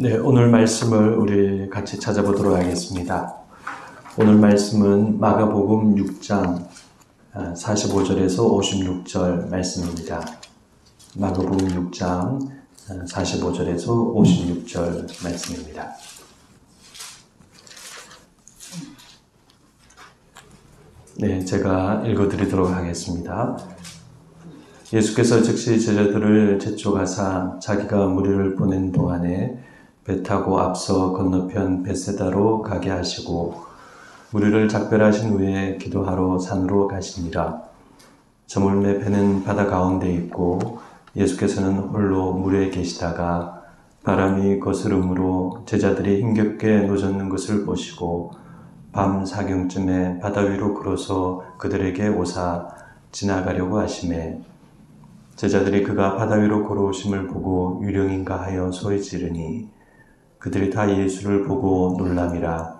네, 오늘 말씀을 우리 같이 찾아보도록 하겠습니다. 오늘 말씀은 마가복음 6장 45절에서 56절 말씀입니다. 마가복음 6장 45절에서 56절 말씀입니다. 네, 제가 읽어드리도록 하겠습니다. 예수께서 즉시 제자들을 재촉하사 자기가 무리를 보낸 동안에 배 타고 앞서 건너편 벳세다로 가게 하시고 무리를 작별하신 후에 기도하러 산으로 가시니라. 저물매 배는 바다 가운데 있고 예수께서는 홀로 물에 계시다가 바람이 거스름으로 제자들이 힘겹게 노젓는 것을 보시고 밤 사경쯤에 바다 위로 걸어서 그들에게 오사 지나가려고 하시매 제자들이 그가 바다 위로 걸어오심을 보고 유령인가 하여 소리 지르니 그들이 다 예수를 보고 놀람이라.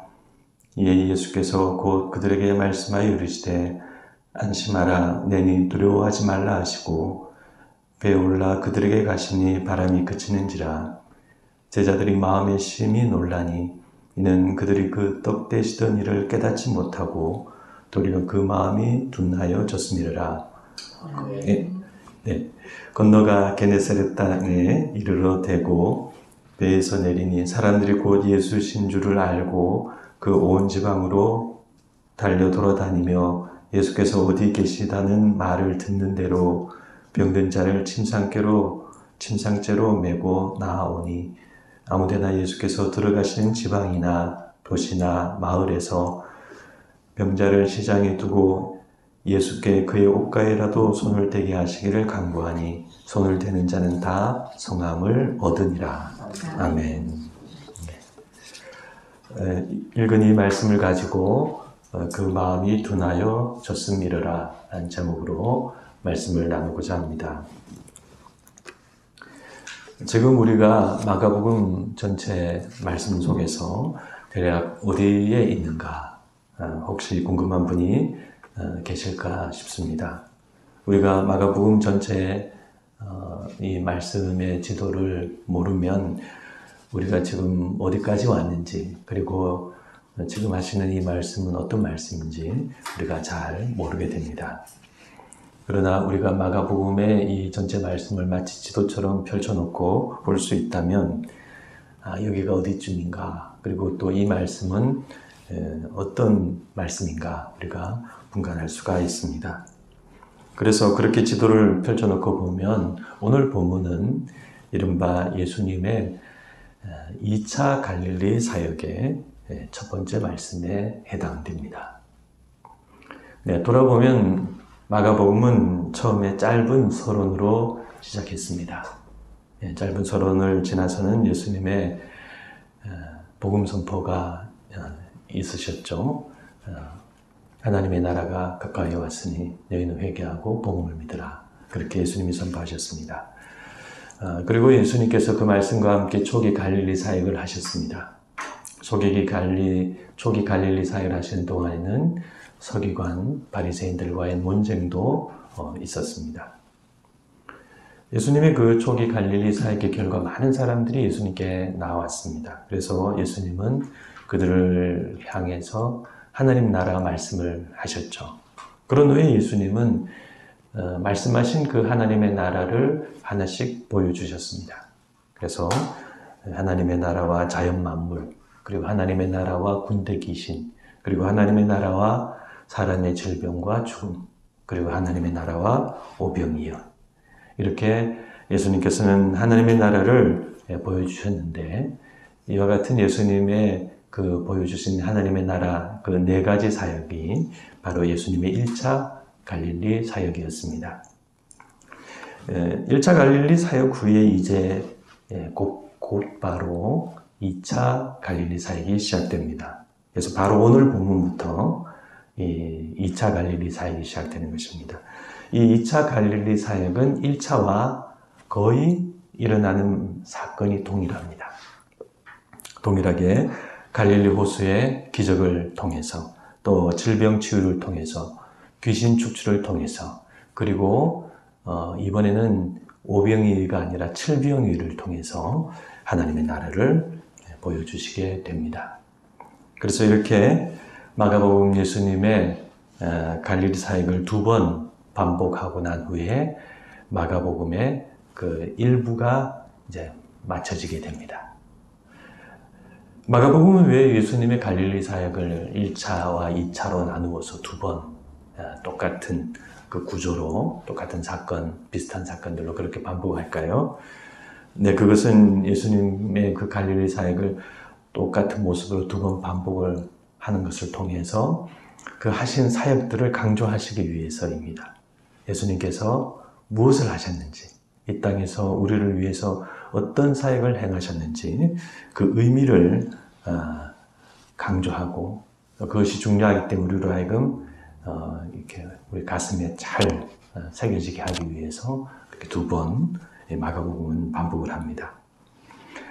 이에 예수께서 곧 그들에게 말씀하여 이르시되 안심하라 내니 두려워하지 말라 하시고 배에 올라 그들에게 가시니 바람이 그치는지라. 제자들이 마음에 심히 놀라니 이는 그들이 그 떡 떼시던 일을 깨닫지 못하고 도리어 그 마음이 둔하여졌음이라. 네. 건너가 게네사렛 땅에 이르러 대고 배에서 내리니 사람들이 곧 예수신 줄을 알고 그 온 지방으로 달려 돌아다니며 예수께서 어디 계시다는 말을 듣는 대로 병든 자를 침상째로 메고 나아오니 아무데나 예수께서 들어가시는 지방이나 도시나 마을에서 병자를 시장에 두고 예수께 그의 옷가에라도 손을 대게 하시기를 간구하니 손을 대는 자는 다 성함을 얻으니라. 아멘. 읽은 이 말씀을 가지고 그 마음이 둔하여 졌음이러라 라는 제목으로 말씀을 나누고자 합니다. 지금 우리가 마가복음 전체 말씀 속에서 대략 어디에 있는가 혹시 궁금한 분이 계실까 싶습니다. 우리가 마가복음 전체의 이 말씀의 지도를 모르면 우리가 지금 어디까지 왔는지 그리고 지금 하시는 이 말씀은 어떤 말씀인지 우리가 잘 모르게 됩니다. 그러나 우리가 마가복음의 이 전체 말씀을 마치 지도처럼 펼쳐놓고 볼 수 있다면 여기가 어디쯤인가 그리고 또 이 말씀은 어떤 말씀인가 우리가 분간할 수가 있습니다. 그래서 그렇게 지도를 펼쳐놓고 보면 오늘 본문은 이른바 예수님의 2차 갈릴리 사역의 첫 번째 말씀에 해당됩니다. 네, 돌아보면 마가복음은 처음에 짧은 서론으로 시작했습니다. 짧은 서론을 지나서는 예수님의 복음 선포가 있으셨죠. 하나님의 나라가 가까이 왔으니 너희는 회개하고 복음을 믿으라. 그렇게 예수님이 선포하셨습니다. 그리고 예수님께서 그 말씀과 함께 초기 갈릴리 사역을 하셨습니다. 초기 갈릴리 사역을 하시는 동안에는 서기관, 바리새인들과의 논쟁도 있었습니다. 예수님의 그 초기 갈릴리 사역의 결과 많은 사람들이 예수님께 나왔습니다. 그래서 예수님은 그들을 향해서 하나님 나라 말씀을 하셨죠. 그런 후에 예수님은 말씀하신 그 하나님의 나라를 하나씩 보여주셨습니다. 그래서 하나님의 나라와 자연 만물, 그리고 하나님의 나라와 군대 귀신, 그리고 하나님의 나라와 사람의 질병과 죽음, 그리고 하나님의 나라와 오병이어. 이렇게 예수님께서는 하나님의 나라를 보여주셨는데 이와 같은 예수님의 그 보여주신 하나님의 나라 그 네 가지 사역이 바로 예수님의 1차 갈릴리 사역이었습니다. 1차 갈릴리 사역 후에 이제 곧바로 2차 갈릴리 사역이 시작됩니다. 그래서 바로 오늘 본문부터 2차 갈릴리 사역이 시작되는 것입니다. 이 2차 갈릴리 사역은 1차와 거의 일어나는 사건이 동일합니다. 동일하게 갈릴리 호수의 기적을 통해서 또 질병 치유를 통해서 귀신 축출을 통해서 그리고 이번에는 오병이어가 아니라 칠병이어를 통해서 하나님의 나라를 보여주시게 됩니다. 그래서 이렇게 마가복음 예수님의 갈릴리 사역을 2번 반복하고 난 후에 마가복음의 그 일부가 이제 마쳐지게 됩니다. 마가복음은 왜 예수님의 갈릴리 사역을 1차와 2차로 나누어서 2번 똑같은 그 구조로 똑같은 사건, 비슷한 사건들로 그렇게 반복할까요? 네, 그것은 예수님의 그 갈릴리 사역을 똑같은 모습으로 2번 반복을 하는 것을 통해서 그 하신 사역들을 강조하시기 위해서입니다. 예수님께서 무엇을 하셨는지, 이 땅에서 우리를 위해서 어떤 사역을 행하셨는지 그 의미를 강조하고 그것이 중요하기 때문에 우리로 하여금 이렇게 우리 가슴에 잘 새겨지게 하기 위해서 이렇게 2번 마가복음은 반복을 합니다.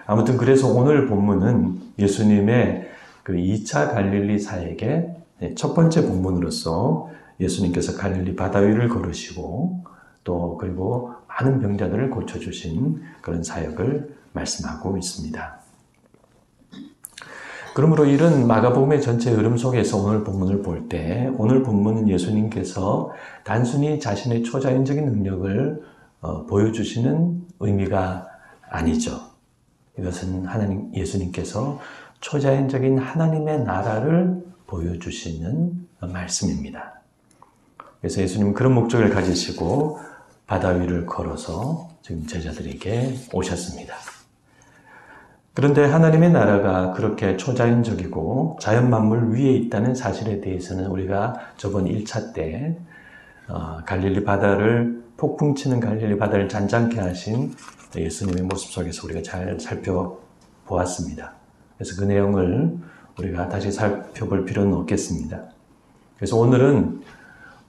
아무튼 그래서 오늘 본문은 예수님의 그 2차 갈릴리 사역의 첫 번째 본문으로서 예수님께서 갈릴리 바다 위를 걸으시고 또 그리고 많은 병자들을 고쳐주신 그런 사역을 말씀하고 있습니다. 그러므로 이런 마가복음의 전체 흐름 속에서 오늘 본문을 볼 때 오늘 본문은 예수님께서 단순히 자신의 초자연적인 능력을 보여주시는 의미가 아니죠. 이것은 예수님께서 초자연적인 하나님의 나라를 보여주시는 말씀입니다. 그래서 예수님은 그런 목적을 가지시고 바다 위를 걸어서 지금 제자들에게 오셨습니다. 그런데 하나님의 나라가 그렇게 초자연적이고 자연 만물 위에 있다는 사실에 대해서는 우리가 저번 1차 때 갈릴리 바다를 폭풍치는 갈릴리 바다를 잔잔케 하신 예수님의 모습 속에서 우리가 잘 살펴보았습니다. 그래서 그 내용을 우리가 다시 살펴볼 필요는 없겠습니다. 그래서 오늘은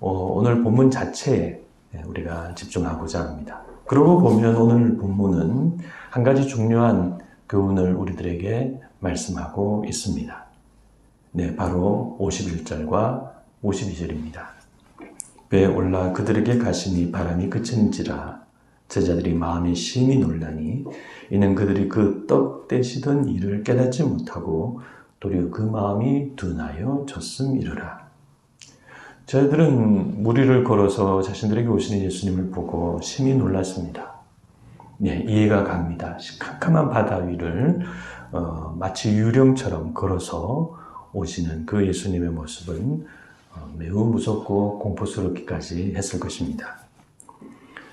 오늘 본문 자체에 우리가 집중하고자 합니다. 그러고 보면 오늘 본문은 한 가지 중요한 교훈을 우리들에게 말씀하고 있습니다. 네, 바로 51절과 52절입니다. 배에 올라 그들에게 가시니 바람이 그치는지라 제자들이 마음에 심히 놀라니 이는 그들이 그 떡 떼시던 일을 깨닫지 못하고 도리어 그 마음이 둔하여 졌음이르라. 저희들은 무리를 걸어서 자신들에게 오시는 예수님을 보고 심히 놀랐습니다. 네, 이해가 갑니다. 캄캄한 바다 위를 마치 유령처럼 걸어서 오시는 그 예수님의 모습은 매우 무섭고 공포스럽기까지 했을 것입니다.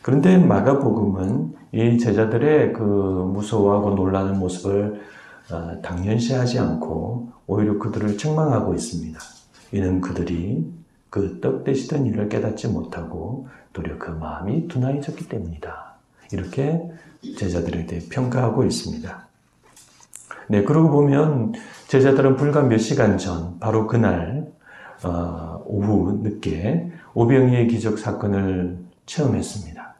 그런데 마가복음은 이 제자들의 그 무서워하고 놀라는 모습을 당연시하지 않고 오히려 그들을 책망하고 있습니다. 이는 그들이 그 떡 떼시던 일을 깨닫지 못하고 도리어 그 마음이 둔하여졌기 때문이다. 이렇게 제자들에 대해 평가하고 있습니다. 네, 그러고 보면 제자들은 불과 몇 시간 전, 바로 그날 오후 늦게 오병이의 기적 사건을 체험했습니다.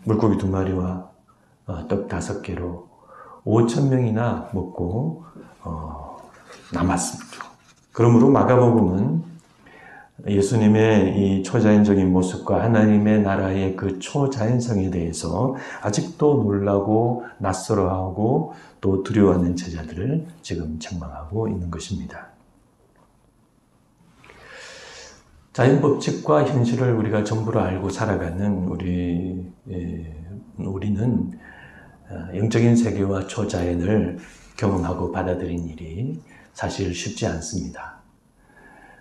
물고기 2마리와 떡 5개로 5,000명이나 먹고 남았습니다. 그러므로 마가복음은 예수님의 이 초자연적인 모습과 하나님의 나라의 그 초자연성에 대해서 아직도 놀라고 낯설어하고 또 두려워하는 제자들을 지금 책망하고 있는 것입니다. 자연 법칙과 현실을 우리가 전부로 알고 살아가는 우리는 영적인 세계와 초자연을 경험하고 받아들인 일이 사실 쉽지 않습니다.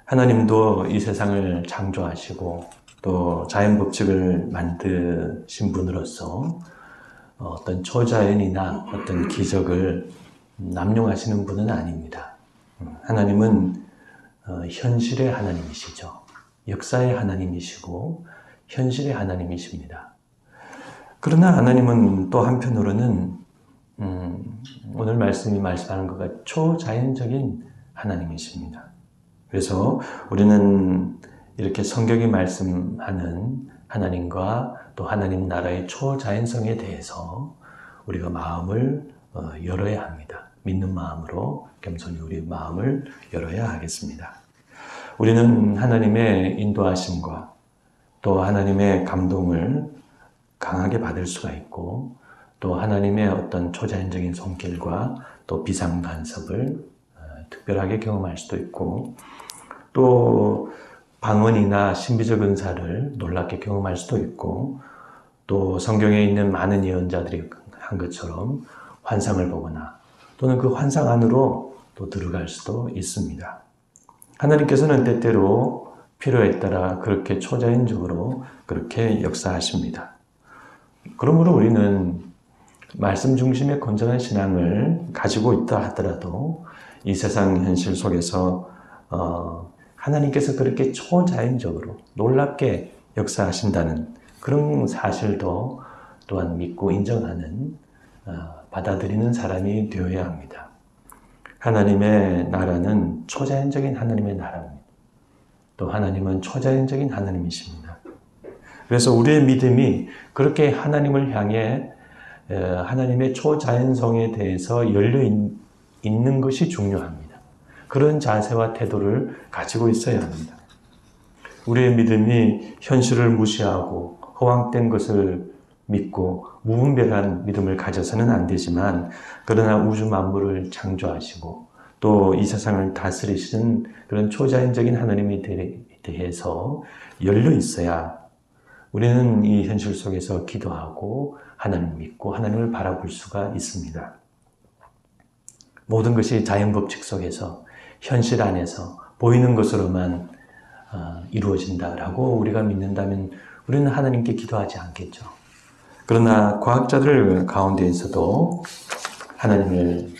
하나님도 이 세상을 창조하시고 또 자연 법칙을 만드신 분으로서 어떤 초자연이나 어떤 기적을 남용하시는 분은 아닙니다. 하나님은 현실의 하나님이시죠. 역사의 하나님이시고 현실의 하나님이십니다. 그러나 하나님은 또 한편으로는 오늘 말씀이 말씀하는 것과 초자연적인 하나님이십니다. 그래서 우리는 이렇게 성경이 말씀하는 하나님과 또 하나님 나라의 초자연성에 대해서 우리가 마음을 열어야 합니다. 믿는 마음으로 겸손히 우리 마음을 열어야 하겠습니다. 우리는 하나님의 인도하심과 또 하나님의 감동을 강하게 받을 수가 있고 또 하나님의 어떤 초자연적인 손길과 또 비상간섭을 특별하게 경험할 수도 있고, 또 방언이나 신비적 은사를 놀랍게 경험할 수도 있고, 또 성경에 있는 많은 예언자들이 한 것처럼 환상을 보거나 또는 그 환상 안으로 또 들어갈 수도 있습니다. 하나님께서는 때때로 필요에 따라 그렇게 초자연적으로 그렇게 역사하십니다. 그러므로 우리는 말씀 중심의 건전한 신앙을 가지고 있다 하더라도 이 세상 현실 속에서 하나님께서 그렇게 초자연적으로 놀랍게 역사하신다는 그런 사실도 또한 믿고 인정하는 받아들이는 사람이 되어야 합니다. 하나님의 나라는 초자연적인 하나님의 나라입니다. 또 하나님은 초자연적인 하나님이십니다. 그래서 우리의 믿음이 그렇게 하나님을 향해 하나님의 초자연성에 대해서 열려 있는 것이 중요합니다. 그런 자세와 태도를 가지고 있어야 합니다. 우리의 믿음이 현실을 무시하고 허황된 것을 믿고 무분별한 믿음을 가져서는 안 되지만, 그러나 우주 만물을 창조하시고 또 이 세상을 다스리시는 그런 초자연적인 하나님에 대해서 열려 있어야 우리는 이 현실 속에서 기도하고 하나님을 믿고 하나님을 바라볼 수가 있습니다. 모든 것이 자연 법칙 속에서 현실 안에서 보이는 것으로만 이루어진다라고 우리가 믿는다면 우리는 하나님께 기도하지 않겠죠. 그러나 과학자들 가운데에서도 하나님을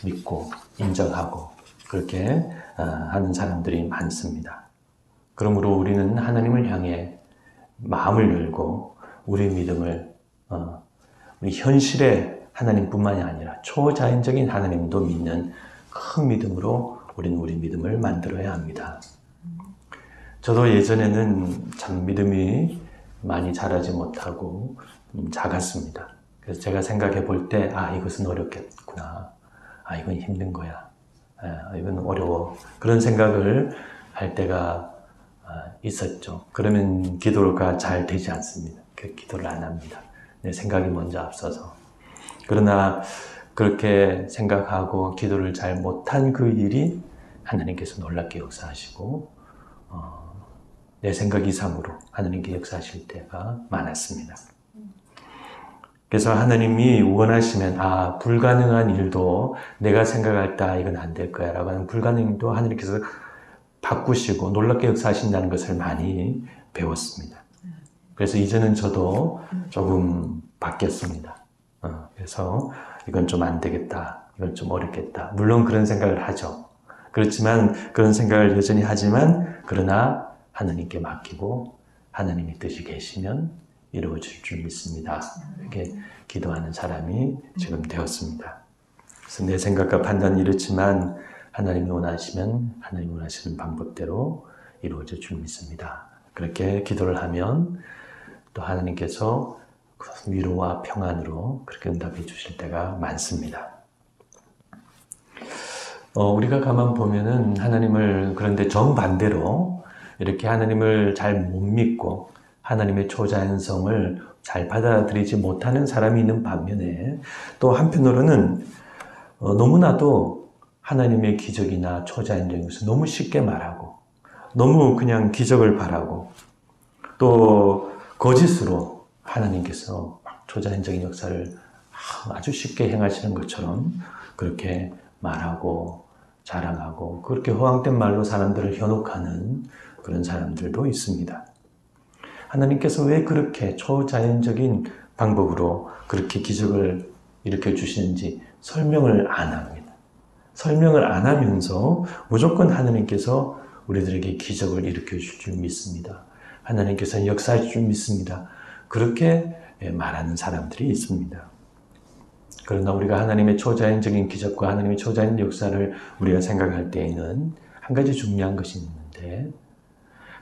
믿고 인정하고 그렇게 하는 사람들이 많습니다. 그러므로 우리는 하나님을 향해 마음을 열고 우리 믿음을 우리 현실의 하나님뿐만이 아니라 초자연적인 하나님도 믿는 큰 믿음으로 우리는 우리 믿음을 만들어야 합니다. 저도 예전에는 참 믿음이 많이 자라지 못하고 작았습니다. 그래서 제가 생각해 볼 때 이것은 어렵겠구나. 이건 힘든 거야. 이건 어려워. 그런 생각을 할 때가 있었죠. 그러면 기도가 잘 되지 않습니다. 기도를 안 합니다. 내 생각이 먼저 앞서서. 그러나 그렇게 생각하고 기도를 잘 못한 그 일이 하나님께서 놀랍게 역사하시고 내 생각 이상으로 하나님께 역사하실 때가 많았습니다. 그래서 하나님이 원하시면 불가능한 일도 내가 생각할 때 이건 안 될 거야 라고 하는 불가능한 일도 하나님께서 바꾸시고 놀랍게 역사하신다는 것을 많이 배웠습니다. 그래서 이제는 저도 조금 바뀌었습니다. 그래서 이건 좀 안 되겠다, 이건 좀 어렵겠다. 물론 그런 생각을 하죠. 그렇지만 그런 생각을 여전히 하지만 그러나 하나님께 맡기고 하나님의 뜻이 계시면 이루어질 줄 믿습니다. 이렇게 기도하는 사람이 지금 되었습니다. 그래서 내 생각과 판단이 이렇지만 하나님이 원하시면 하나님이 원하시는 방법대로 이루어질 줄 믿습니다. 그렇게 기도를 하면 또 하나님께서 위로와 평안으로 그렇게 응답해 주실 때가 많습니다. 우리가 가만 보면은 하나님을 그런데 정반대로 이렇게 하나님을 잘 못 믿고 하나님의 초자연성을 잘 받아들이지 못하는 사람이 있는 반면에 또 한편으로는 너무나도 하나님의 기적이나 초자연적인 것을 너무 쉽게 말하고 너무 그냥 기적을 바라고 또 거짓으로 하나님께서 초자연적인 역사를 아주 쉽게 행하시는 것처럼 그렇게 말하고 자랑하고 그렇게 허황된 말로 사람들을 현혹하는 그런 사람들도 있습니다. 하나님께서 왜 그렇게 초자연적인 방법으로 그렇게 기적을 일으켜 주시는지 설명을 안 합니다. 설명을 안 하면서 무조건 하나님께서 우리들에게 기적을 일으켜 주실 줄 믿습니다. 하나님께서 역사하실 줄 믿습니다. 그렇게 말하는 사람들이 있습니다. 그러나 우리가 하나님의 초자연적인 기적과 하나님의 초자연 역사를 우리가 생각할 때에는 한 가지 중요한 것이 있는데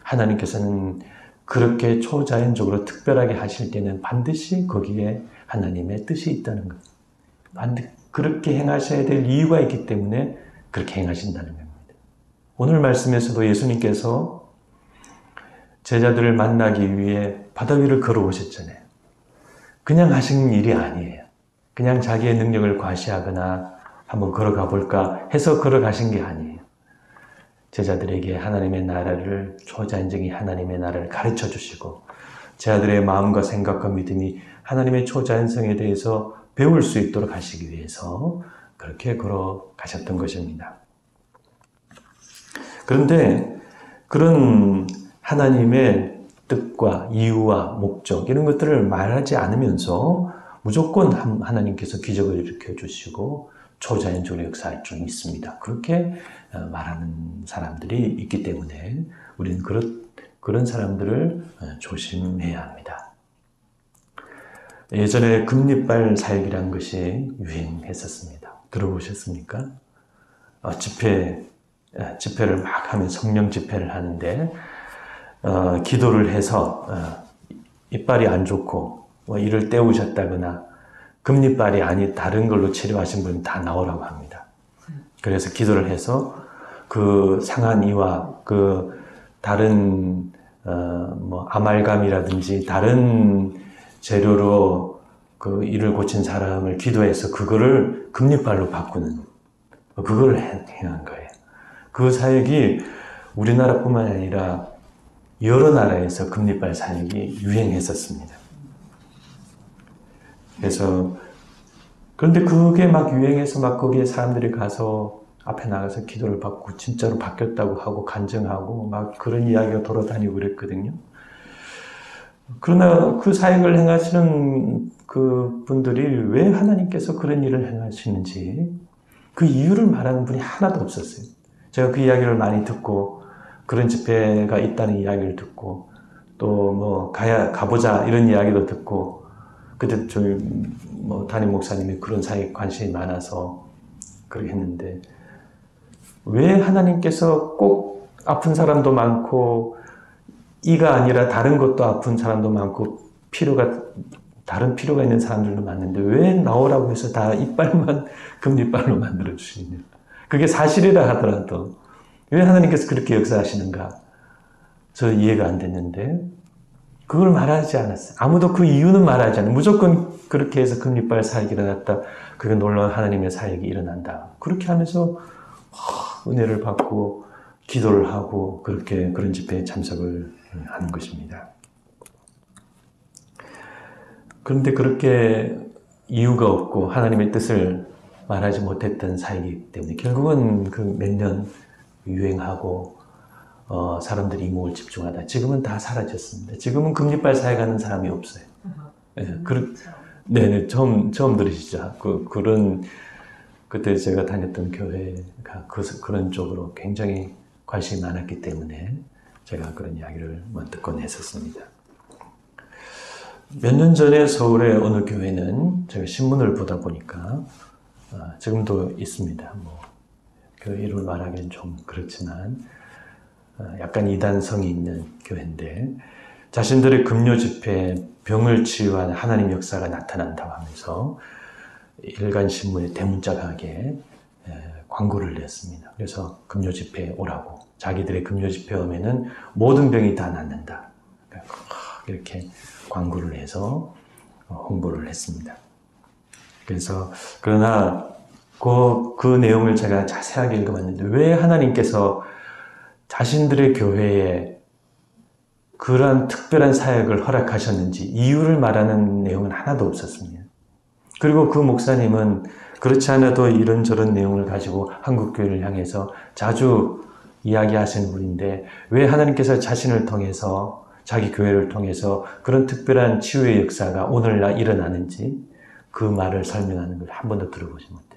하나님께서는 그렇게 초자연적으로 특별하게 하실 때는 반드시 거기에 하나님의 뜻이 있다는 것. 그렇게 행하셔야 될 이유가 있기 때문에 그렇게 행하신다는 겁니다. 오늘 말씀에서도 예수님께서 제자들을 만나기 위해 바다 위를 걸어오셨잖아요. 그냥 하신 일이 아니에요. 그냥 자기의 능력을 과시하거나 한번 걸어가 볼까 해서 걸어가신 게 아니에요. 제자들에게 하나님의 나라를, 초자연적인 하나님의 나라를 가르쳐 주시고 제자들의 마음과 생각과 믿음이 하나님의 초자연성에 대해서 배울 수 있도록 하시기 위해서 그렇게 걸어가셨던 것입니다. 그런데 그런 하나님의 뜻과 이유와 목적 이런 것들을 말하지 않으면서 무조건 하나님께서 기적을 일으켜 주시고 초자연적으로 역사할 줄 믿습니다. 그렇게 말하는 사람들이 있기 때문에 우리는 그런 사람들을 조심해야 합니다. 예전에 금리빨 사역이라는 것이 유행했었습니다. 들어보셨습니까? 집회를 막 하면 성령 집회를 하는데 기도를 해서 이빨이 안 좋고 이를 떼우셨다거나 금리빨이 아닌 다른 걸로 치료하신 분 다 나오라고 합니다. 그래서 기도를 해서 그 상한 이와 그 다른 아말감이라든지 다른 재료로 그 이를 고친 사람을 기도해서 그거를 금리빨로 바꾸는 그걸 행한 거예요. 그 사역이 우리나라뿐만 아니라 여러 나라에서 금리빨 사역이 유행했었습니다. 그래서 그런데 그게 막 유행해서 막 거기에 사람들이 가서 앞에 나가서 기도를 받고 진짜로 바뀌었다고 하고 간증하고 막 그런 이야기가 돌아다니고 그랬거든요. 그러나 그 사역을 행하시는 그 분들이 왜 하나님께서 그런 일을 행하시는지 그 이유를 말하는 분이 하나도 없었어요. 제가 그 이야기를 많이 듣고 그런 집회가 있다는 이야기를 듣고 또 가보자 이런 이야기도 듣고 그때 저희 담임 목사님이 그런 사역에 관심이 많아서 그렇게 했는데 왜 하나님께서 꼭 아픈 사람도 많고 이가 아니라 다른 것도 아픈 사람도 많고 다른 필요가 있는 사람들도 많은데 왜 나오라고 해서 다 이빨만 금리빨로 만들어 주시느냐. 그게 사실이라 하더라도 왜 하나님께서 그렇게 역사하시는가 저 이해가 안 됐는데 그걸 말하지 않았어요. 아무도 그 이유는 말하지 않아요. 무조건 그렇게 해서 금리빨 사역이 일어났다. 그게 놀라운 하나님의 사역이 일어난다. 그렇게 하면서 은혜를 받고 기도를 하고 그런 집회에 참석을 하는 것입니다. 그런데 그렇게 이유가 없고 하나님의 뜻을 말하지 못했던 사역이기 때문에 결국은 그 몇 년 유행하고 사람들이 이목을 집중하다 지금은 다 사라졌습니다. 지금은 금리빨 사역하는 사람이 없어요. 네, 처음 들으시죠? 그때 제가 다녔던 교회가 그런 쪽으로 굉장히 관심이 많았기 때문에 제가 그런 이야기를 듣곤 했었습니다. 몇 년 전에 서울의 어느 교회는 제가 신문을 보다 보니까 지금도 있습니다. 그 이름을 말하기는 좀 그렇지만 약간 이단성이 있는 교회인데 자신들의 금요 집회에 병을 치유한 하나님 역사가 나타난다고 하면서 일간 신문에 대문짝하게 광고를 냈습니다. 그래서 금요 집회에 오라고 자기들의 금요 집회 오면은 모든 병이 다 낫는다. 이렇게 광고를 해서 홍보를 했습니다. 그래서 그러나 그 내용을 제가 자세하게 읽어봤는데 왜 하나님께서 자신들의 교회에 그러한 특별한 사역을 허락하셨는지 이유를 말하는 내용은 하나도 없었습니다. 그리고 그 목사님은 그렇지 않아도 이런저런 내용을 가지고 한국교회를 향해서 자주 이야기하시는 분인데 왜 하나님께서 자신을 통해서 자기 교회를 통해서 그런 특별한 치유의 역사가 오늘날 일어나는지 그 말을 설명하는 걸 한 번도 들어보지 못했어요.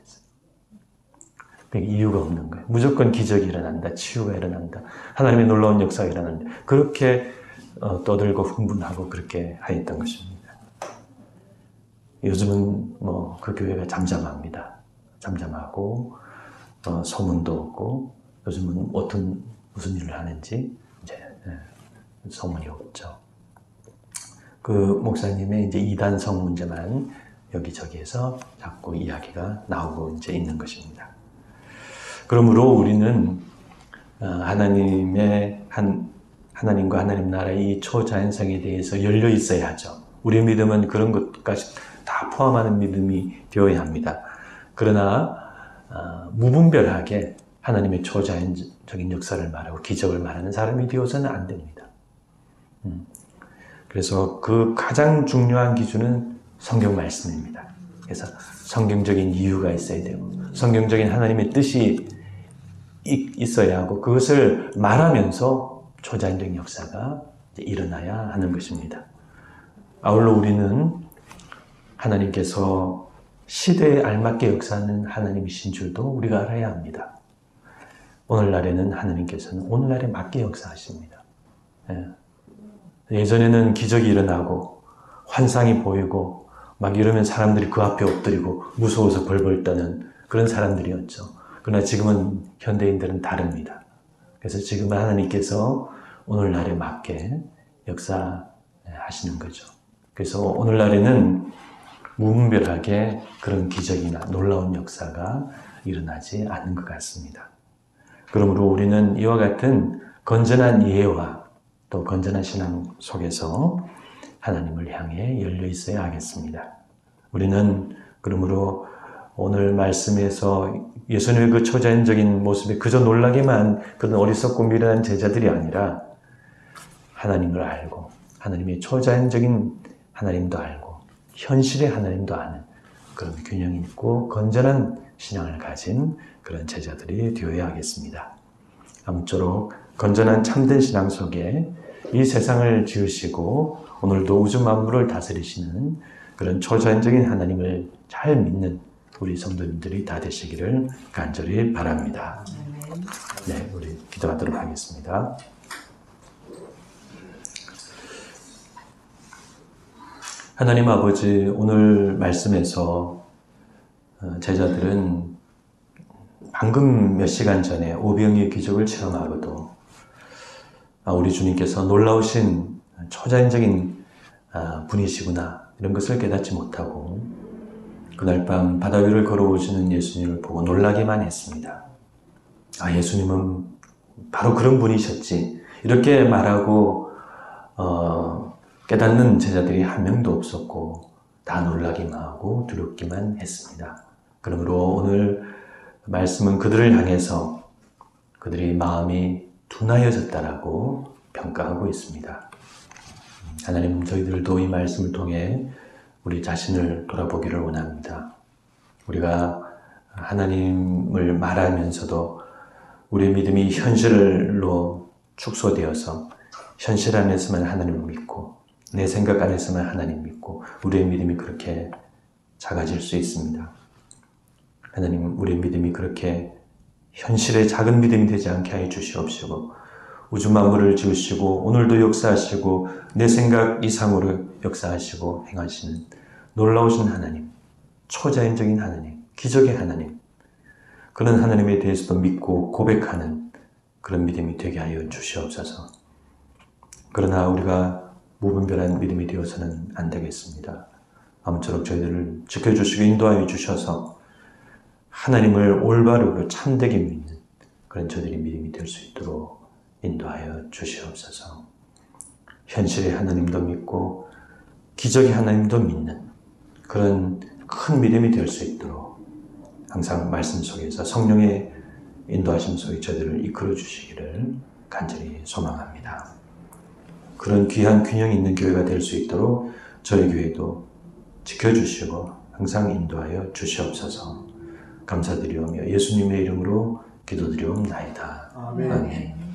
이유가 없는 거예요. 무조건 기적이 일어난다. 치유가 일어난다. 하나님의 놀라운 역사가 일어난다. 그렇게 떠들고 흥분하고 그렇게 하였던 것입니다. 요즘은 그 교회가 잠잠합니다. 잠잠하고 소문도 없고 요즘은 무슨 일을 하는지 이제 소문이 없죠. 그 목사님의 이제 이단성 문제만 여기저기에서 자꾸 이야기가 나오고 이제 있는 것입니다. 그러므로 우리는 하나님과 하나님 나라의 이 초자연성에 대해서 열려 있어야 하죠. 우리의 믿음은 그런 것까지 다 포함하는 믿음이 되어야 합니다. 그러나 무분별하게 하나님의 초자연적인 역사를 말하고 기적을 말하는 사람이 되어서는 안 됩니다. 그래서 그 가장 중요한 기준은 성경 말씀입니다. 그래서 성경적인 이유가 있어야 되고 성경적인 하나님의 뜻이 있어야 하고 그것을 말하면서 초자연적인 역사가 일어나야 하는 것입니다. 아울러 우리는 하나님께서 시대에 알맞게 역사하는 하나님이신 줄도 우리가 알아야 합니다. 오늘날에는 하나님께서는 오늘날에 맞게 역사하십니다. 예전에는 기적이 일어나고 환상이 보이고 막 이러면 사람들이 그 앞에 엎드리고 무서워서 벌벌 떠는 그런 사람들이었죠. 그러나 지금은 현대인들은 다릅니다. 그래서 지금 하나님께서 오늘날에 맞게 역사하시는 거죠. 그래서 오늘날에는 무분별하게 그런 기적이나 놀라운 역사가 일어나지 않는 것 같습니다. 그러므로 우리는 이와 같은 건전한 이해와 또 건전한 신앙 속에서 하나님을 향해 열려 있어야 하겠습니다. 우리는 그러므로 오늘 말씀에서 예수님의 그 초자연적인 모습에 그저 놀라기만 그런 어리석고 미련한 제자들이 아니라 하나님을 알고 하나님의 초자연적인 하나님도 알고 현실의 하나님도 아는 그런 균형 있고 건전한 신앙을 가진 그런 제자들이 되어야 하겠습니다. 아무쪼록 건전한 참된 신앙 속에 이 세상을 지으시고 오늘도 우주 만물을 다스리시는 그런 초자연적인 하나님을 잘 믿는 우리 성도님들이 다 되시기를 간절히 바랍니다. 네, 우리 기도하도록 하겠습니다. 하나님 아버지, 오늘 말씀에서 제자들은 방금 몇 시간 전에 오병이의 기적을 체험하고도 우리 주님께서 놀라우신 초자연적인 분이시구나 이런 것을 깨닫지 못하고 그날 밤 바다 위를 걸어오시는 예수님을 보고 놀라기만 했습니다. 예수님은 바로 그런 분이셨지 이렇게 말하고 깨닫는 제자들이 한 명도 없었고 다 놀라기만 하고 두렵기만 했습니다. 그러므로 오늘 말씀은 그들을 향해서 그들의 마음이 둔하여졌다라고 평가하고 있습니다. 하나님, 저희들도 이 말씀을 통해 우리 자신을 돌아보기를 원합니다. 우리가 하나님을 말하면서도 우리의 믿음이 현실로 축소되어서 현실 안에서만 하나님을 믿고 내 생각 안에서만 하나님 믿고 우리의 믿음이 그렇게 작아질 수 있습니다. 하나님, 우리의 믿음이 그렇게 현실의 작은 믿음이 되지 않게 하여 주시옵시고 우주 만물을 지으시고 오늘도 역사하시고 내 생각 이상으로 역사하시고 행하시는 놀라우신 하나님, 초자연적인 하나님, 기적의 하나님, 그런 하나님에 대해서도 믿고 고백하는 그런 믿음이 되게 하여 주시옵소서. 그러나 우리가 무분별한 믿음이 되어서는 안 되겠습니다. 아무쪼록 저희들을 지켜주시고 인도하여 주셔서 하나님을 올바르고 참되게 믿는 그런 저희들의 믿음이 될 수 있도록 인도하여 주시옵소서. 현실의 하나님도 믿고 기적의 하나님도 믿는 그런 큰 믿음이 될 수 있도록 항상 말씀 속에서 성령의 인도하심 속에 저희들을 이끌어 주시기를 간절히 소망합니다. 그런 귀한 균형 있는 교회가 될 수 있도록 저희 교회도 지켜주시고 항상 인도하여 주시옵소서. 감사드리오며 예수님의 이름으로 기도드리옵나이다. 아멘. 아멘.